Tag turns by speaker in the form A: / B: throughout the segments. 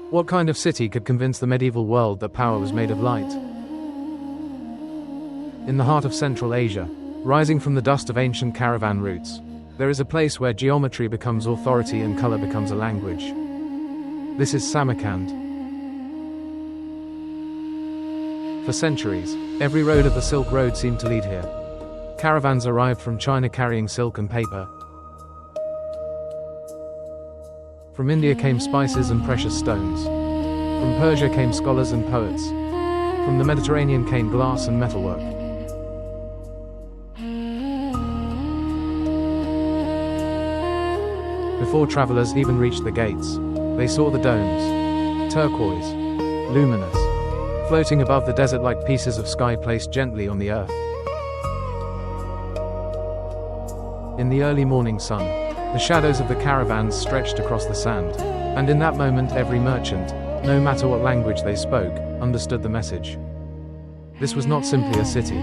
A: What kind of city could convince the medieval world that power was made of light? In the heart of Central Asia, rising from the dust of ancient caravan routes, there is a place where geometry becomes authority and color becomes a language. This is Samarkand. For centuries, every road of the Silk Road seemed to lead here. Caravans arrived from China carrying silk and paper. From India came spices and precious stones. From Persia came scholars and poets. From the Mediterranean came glass and metalwork. Before travelers even reached the gates, they saw the domes, turquoise, luminous, floating above the desert like pieces of sky placed gently on the earth. In the early morning sun, the shadows of the caravans stretched across the sand, and in that moment every merchant, no matter what language they spoke, understood the message. This was not simply a city.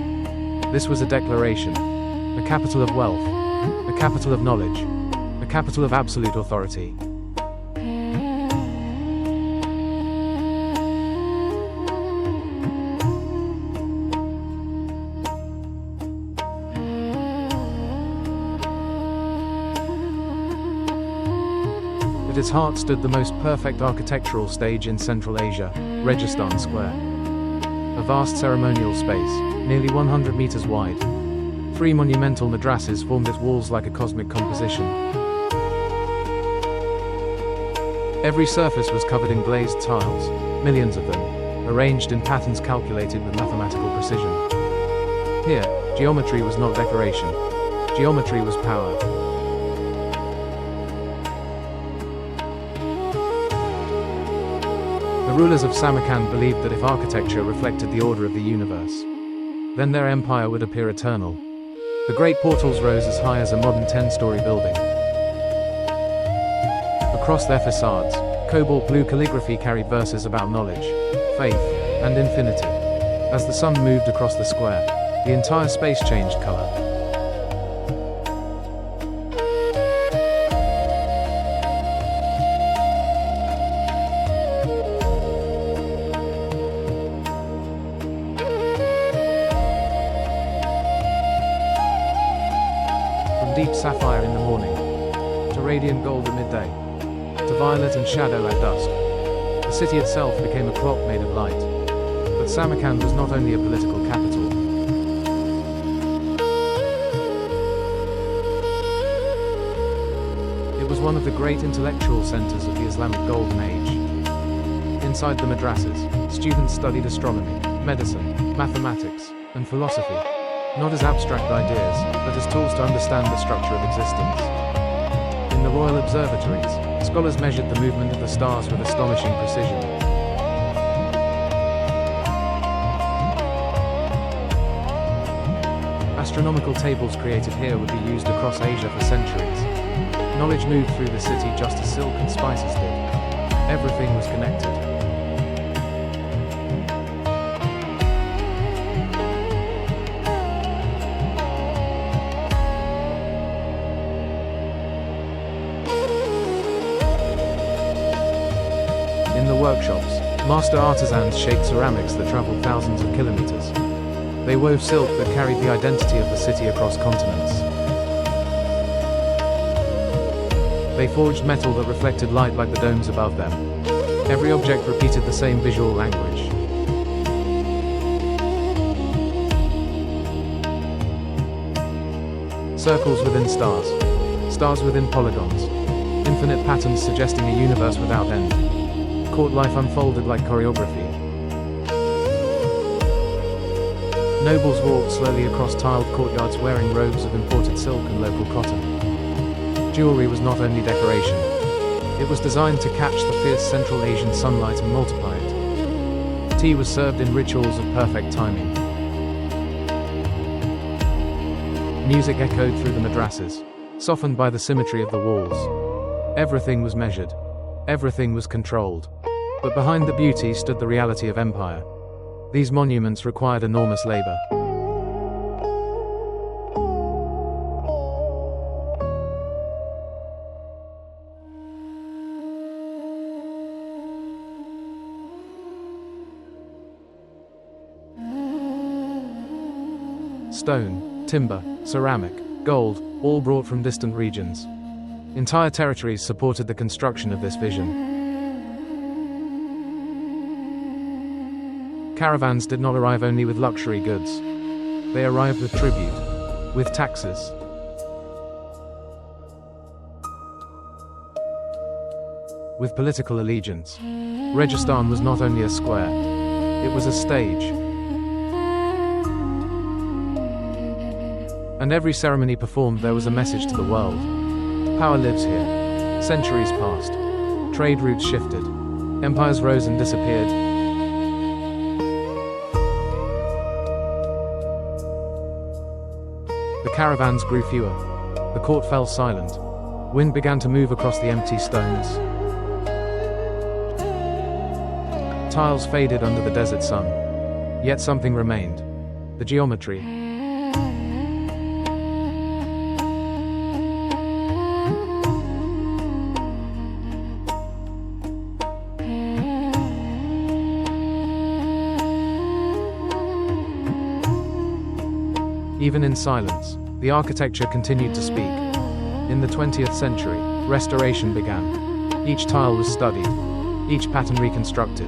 A: This was a declaration, a capital of wealth, a capital of knowledge, a capital of absolute authority. At its heart stood the most perfect architectural stage in Central Asia, Registan Square. A vast ceremonial space, nearly 100 meters wide. 3 monumental madrasas formed its walls like a cosmic composition. Every surface was covered in glazed tiles, millions of them, arranged in patterns calculated with mathematical precision. Here, geometry was not decoration. Geometry was power. The rulers of Samarkand believed that if architecture reflected the order of the universe, then their empire would appear eternal. The great portals rose as high as a modern 10-story building. Across their facades, cobalt blue calligraphy carried verses about knowledge, faith, and infinity. As the sun moved across the square, the entire space changed color. Deep sapphire in the morning, to radiant gold at midday, to violet and shadow at dusk. The city itself became a clock made of light. But Samarkand was not only a political capital. It was one of the great intellectual centers of the Islamic Golden Age. Inside the madrasas, students studied astronomy, medicine, mathematics, and philosophy. Not as abstract ideas, but as tools to understand the structure of existence. In the royal observatories, scholars measured the movement of the stars with astonishing precision. Astronomical tables created here would be used across Asia for centuries. Knowledge moved through the city just as silk and spices did. Everything was connected. In the workshops, master artisans shaped ceramics that traveled thousands of kilometers. They wove silk that carried the identity of the city across continents. They forged metal that reflected light like the domes above them. Every object repeated the same visual language. Circles within stars, stars within polygons, infinite patterns suggesting a universe without end. Court life unfolded like choreography. Nobles walked slowly across tiled courtyards wearing robes of imported silk and local cotton. Jewelry was not only decoration. It was designed to catch the fierce Central Asian sunlight and multiply it. Tea was served in rituals of perfect timing. Music echoed through the madrasas, softened by the symmetry of the walls. Everything was measured. Everything was controlled. But behind the beauty stood the reality of empire. These monuments required enormous labor. stone, timber, ceramic, gold, all brought from distant regions. Entire territories supported the construction of this vision. Caravans did not arrive only with luxury goods. They arrived with tribute, with taxes. With political allegiance. Registan was not only a square, it was a stage. And every ceremony performed there was a message to the world. Power lives here. Centuries passed. Trade routes shifted. Empires rose and disappeared. The caravans grew fewer. The court fell silent. Wind began to move across the empty stones. Tiles faded under the desert sun. Yet something remained. The geometry. Even in silence, the architecture continued to speak. In the 20th century, restoration began. Each tile was studied, each pattern reconstructed,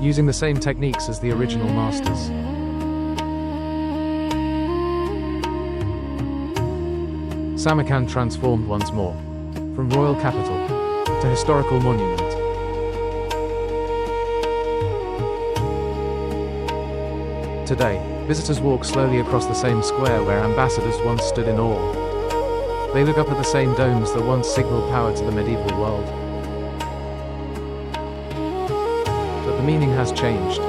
A: using the same techniques as the original masters. Samarkand transformed once more, from royal capital to historical monument. Today, visitors walk slowly across the same square where ambassadors once stood in awe. They look up at the same domes that once signaled power to the medieval world. But the meaning has changed.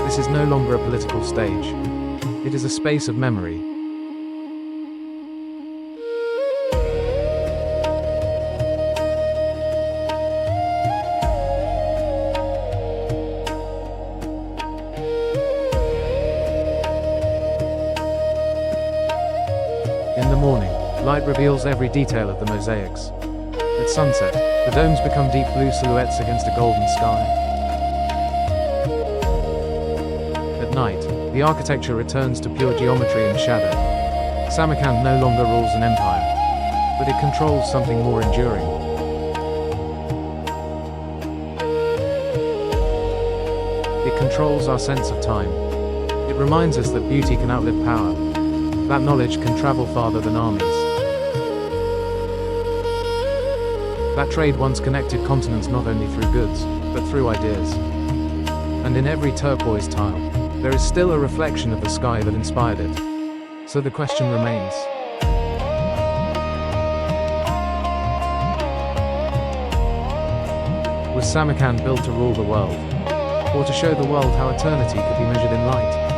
A: This is no longer a political stage. It is a space of memory. In the morning, light reveals every detail of the mosaics. At sunset, the domes become deep blue silhouettes against a golden sky. At night, the architecture returns to pure geometry and shadow. Samarkand no longer rules an empire, but it controls something more enduring. It controls our sense of time. It reminds us that beauty can outlive power. That knowledge can travel farther than armies. That trade once connected continents not only through goods, but through ideas. And in every turquoise tile, there is still a reflection of the sky that inspired it. So the question remains. Was Samarkand built to rule the world? Or to show the world how eternity could be measured in light?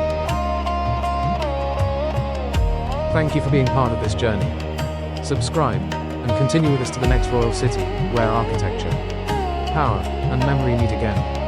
A: Thank you for being part of this journey. Subscribe, and continue with us to the next royal city, where architecture, power, and memory meet again.